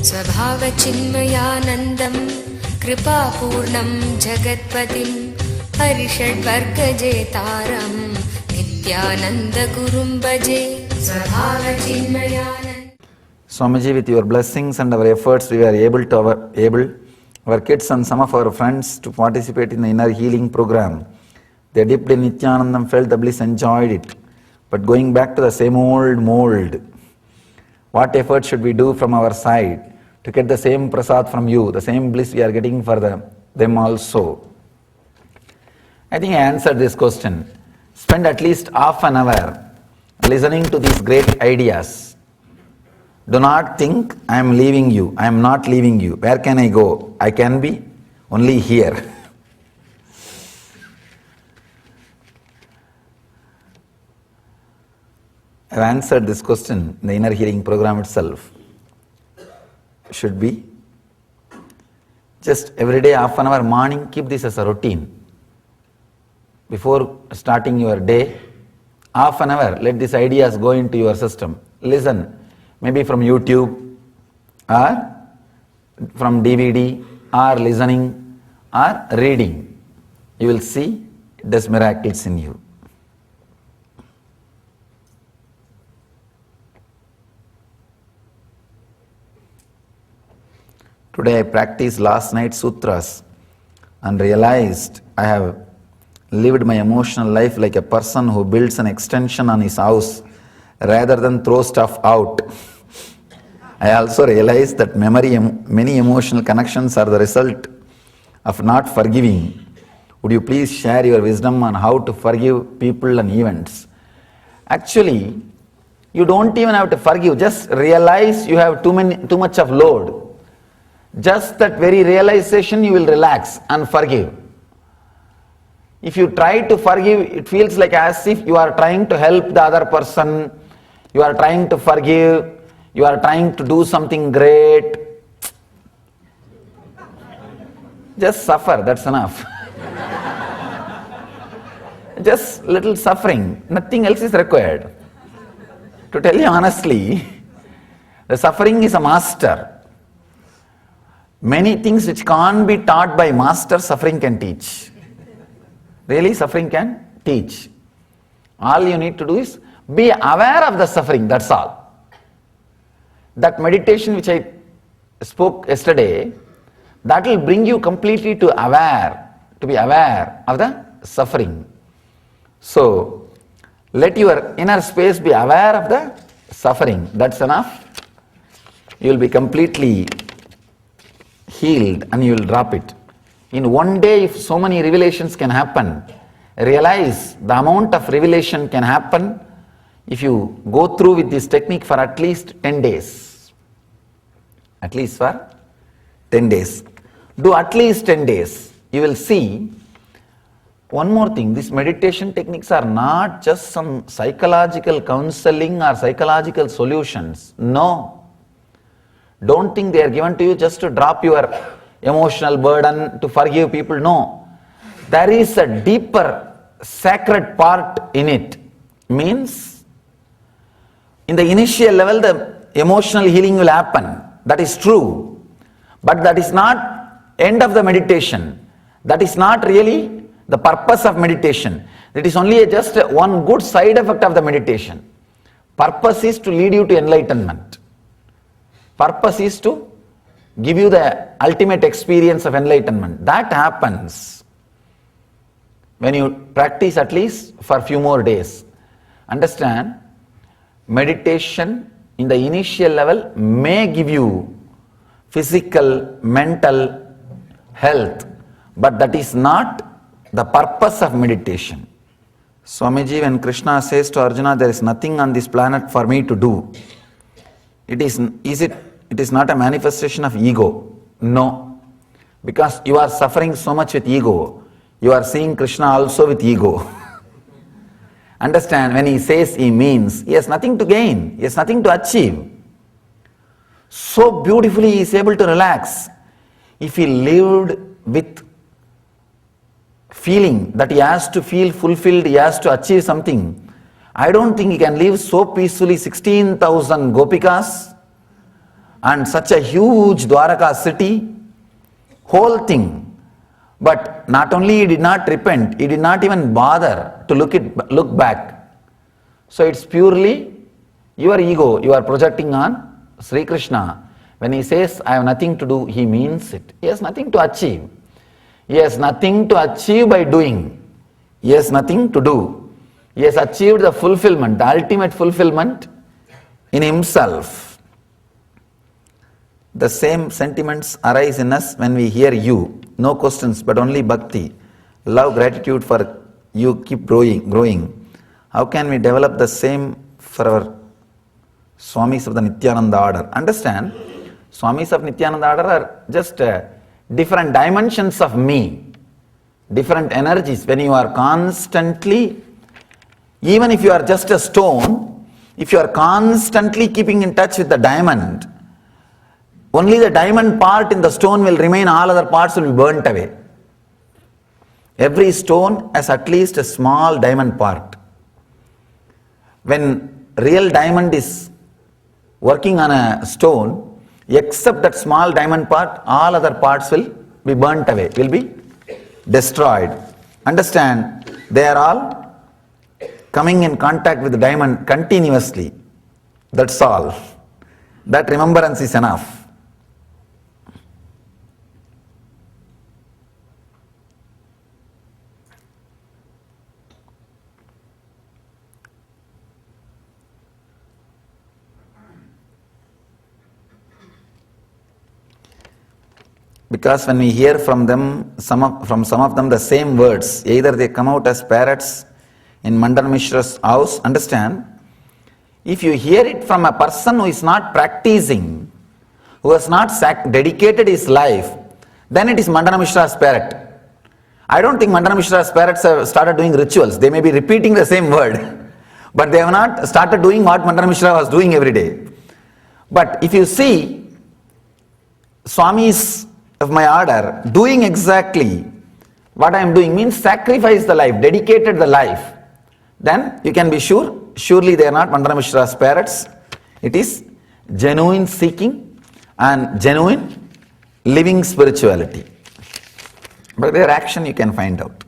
स्वभावचिन्मयानन्दं कृपापूर्णं जगत्पतिं हरिषड्वर्गजेतारं नित्यानन्दगुरुं भजे स्वभावचिन्मयानन्द. Swamiji, with your blessings and our efforts, we were able our kids and some of our friends to participate in the inner healing program. They dipped in Nityanandam, felt the bliss, enjoyed it. But going back to the same old mold, what effort should we do from our side to get the same prasad from you, the same bliss we are getting for them also? I think I answered this question. Spend at least half an hour listening to these great ideas. Do not think I am leaving you. I am not leaving you. Where can I go? I can be only here. I have answered this question in the inner healing program itself. Should be just every day half an hour morning, keep this as a routine. Before starting your day, half an hour, let these ideas go into your system. Listen. Maybe from YouTube or from DVD or listening or reading. You will see it does miracles in you. Today I practiced last night's sutras and realized I have lived my emotional life like a person who builds an extension on his house rather than throw stuff out. I also realized that many emotional connections are the result of not forgiving. Would you please share your wisdom on how to forgive people and events? Actually, you don't even have to forgive. Just realize you have too much of load. Just that very realization you will relax and forgive. If you try to forgive, it feels like as if you are trying to help the other person. You are trying to forgive, you are trying to do something great. Just suffer, that's enough. Just little suffering, nothing else is required. To tell you honestly, the suffering is a master. Many things which can't be taught by master, suffering can teach. Really, suffering can teach. All you need to do is be aware of the suffering, that's all. That meditation which I spoke yesterday, that will bring you completely to be aware of the suffering. So, let your inner space be aware of the suffering, that's enough. You will be completely healed and you will drop it. In one day, if so many revelations can happen, realize the amount of revelation can happen if you go through with this technique for at least 10 days. At least for 10 days. Do at least 10 days. You will see. One more thing, these meditation techniques are not just some psychological counseling or psychological solutions. No. Don't think they are given to you just to drop your emotional burden, to forgive people. No. There is a deeper, sacred part in it. Means, in the initial level, the emotional healing will happen. That is true. But that is not end of the meditation. That is not really the purpose of meditation. It is only just one good side effect of the meditation. Purpose is to lead you to enlightenment. Purpose is to give you the ultimate experience of enlightenment. That happens when you practice at least for a few more days. Understand? Meditation in the initial level may give you physical, mental health, but that is not the purpose of meditation. Swamiji, when Krishna says to Arjuna, there is nothing on this planet for me to do, it is not a manifestation of ego? No. Because you are suffering so much with ego, you are seeing Krishna also with ego. Understand, when he says he means, he has nothing to gain, he has nothing to achieve. So beautifully he is able to relax. If he lived with feeling that he has to feel fulfilled, he has to achieve something, I don't think he can live so peacefully 16,000 gopikas and such a huge Dwaraka city, whole thing. But not only he did not repent, he did not even bother to look back. So it's purely your ego you are projecting on Sri Krishna. When he says, I have nothing to do, he means it. He has nothing to achieve. He has nothing to achieve by doing. He has nothing to do. He has achieved the fulfillment, the ultimate fulfillment in himself. The same sentiments arise in us when we hear you. No questions, but only bhakti. Love, gratitude for you keep growing. How can we develop the same for our Swamis of the Nityananda order? Understand, Swamis of Nityananda order are just different dimensions of me, different energies. When you are constantly, even if you are just a stone, if you are constantly keeping in touch with the diamond, only the diamond part in the stone will remain, all other parts will be burnt away. Every stone has at least a small diamond part. When real diamond is working on a stone, except that small diamond part, all other parts will be burnt away, will be destroyed. Understand, they are all coming in contact with the diamond continuously. That's all. That remembrance is enough. Because when we hear from them, some of them the same words, either they come out as parrots in Mandana Mishra's house. Understand, if you hear it from a person who is not practicing, who has not dedicated his life, then it is Mandana Mishra's parrot. I don't think Mandana Mishra's parrots have started doing rituals. They may be repeating the same word, but they have not started doing what Mandana Mishra was doing every day. But if you see Swamis of my order doing exactly what I am doing, means sacrifice the life, dedicated the life, then you can be sure, surely they are not Mandana Mishra's parrots. It is genuine seeking and genuine living spirituality. By their action you can find out.